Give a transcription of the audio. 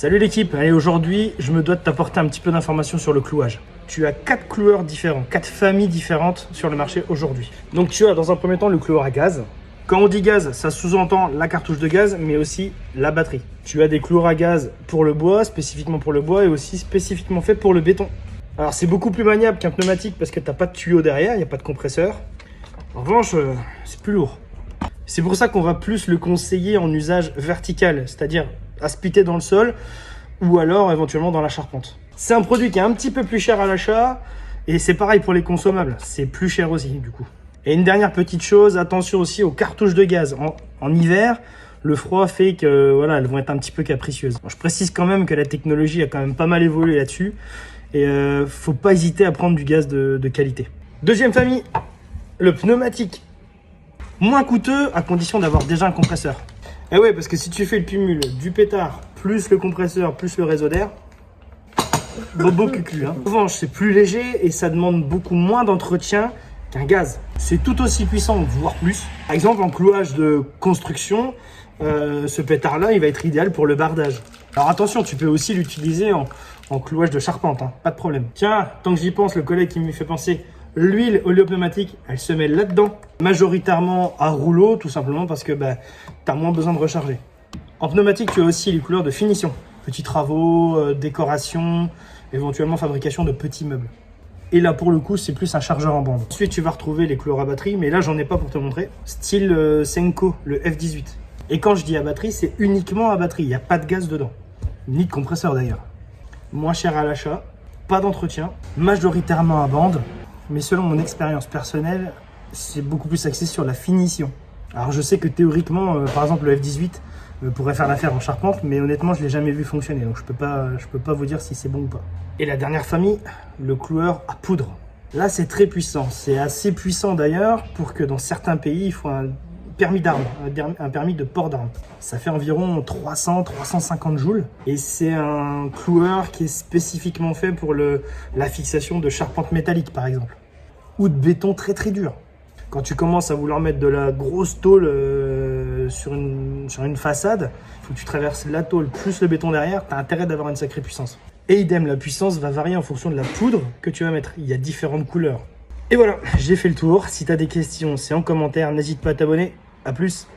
Salut l'équipe, allez aujourd'hui je me dois de t'apporter un petit peu d'informations sur le clouage. Tu as 4 cloueurs différents, 4 familles différentes sur le marché aujourd'hui. Donc tu as dans un premier temps le cloueur à gaz. Quand on dit gaz, ça sous-entend la cartouche de gaz mais aussi la batterie. Tu as des cloueurs à gaz pour le bois, spécifiquement pour le bois et aussi spécifiquement fait pour le béton. Alors c'est beaucoup plus maniable qu'un pneumatique parce que tu n'as pas de tuyau derrière, il n'y a pas de compresseur. En revanche, c'est plus lourd. C'est pour ça qu'on va plus le conseiller en usage vertical, c'est-à-dire à splitter dans le sol ou alors éventuellement dans la charpente. C'est un produit qui est un petit peu plus cher à l'achat et c'est pareil pour les consommables, c'est plus cher aussi du coup. Et une dernière petite chose, attention aussi aux cartouches de gaz. En hiver, le froid fait que voilà, elles vont être un petit peu capricieuses. Bon, je précise quand même que la technologie a quand même pas mal évolué là-dessus et faut pas hésiter à prendre du gaz de qualité. Deuxième famille, le pneumatique. Moins coûteux à condition d'avoir déjà un compresseur. Et ouais, parce que si tu fais le cumul du pétard, plus le compresseur, plus le réseau d'air, bobo cucu. En revanche, c'est plus léger et ça demande beaucoup moins d'entretien qu'un gaz. C'est tout aussi puissant, voire plus. Par exemple, en clouage de construction, ce pétard-là, il va être idéal pour le bardage. Alors attention, tu peux aussi l'utiliser en clouage de charpente, hein, pas de problème. Tiens, tant que j'y pense, le collègue qui me fait penser, l'huile oléopneumatique, elle se met là-dedans, majoritairement à rouleau, tout simplement parce que tu as moins besoin de recharger. En pneumatique, tu as aussi les couleurs de finition, petits travaux, décoration, éventuellement fabrication de petits meubles. Et là, pour le coup, c'est plus un chargeur en bande. Ensuite, tu vas retrouver les couleurs à batterie, mais là, j'en ai pas pour te montrer. Style Senko, le F18. Et quand je dis à batterie, c'est uniquement à batterie, il n'y a pas de gaz dedans. Ni de compresseur d'ailleurs. Moins cher à l'achat, pas d'entretien, majoritairement à bande. Mais selon mon expérience personnelle, c'est beaucoup plus axé sur la finition. Alors je sais que théoriquement, par exemple le F18 pourrait faire l'affaire en charpente, mais honnêtement je ne l'ai jamais vu fonctionner, donc je peux pas vous dire si c'est bon ou pas. Et la dernière famille, le cloueur à poudre. Là c'est très puissant, c'est assez puissant d'ailleurs pour que dans certains pays il faut un permis d'armes, un permis de port d'armes. Ça fait environ 300-350 joules et c'est un cloueur qui est spécifiquement fait pour la fixation de charpente métallique par exemple ou de béton très très dur. Quand tu commences à vouloir mettre de la grosse tôle sur une façade, il faut que tu traverses la tôle plus le béton derrière, tu as intérêt d'avoir une sacrée puissance. Et idem, la puissance va varier en fonction de la poudre que tu vas mettre. Il y a différentes couleurs. Et voilà, j'ai fait le tour. Si tu as des questions, c'est en commentaire. N'hésite pas à t'abonner. A plus.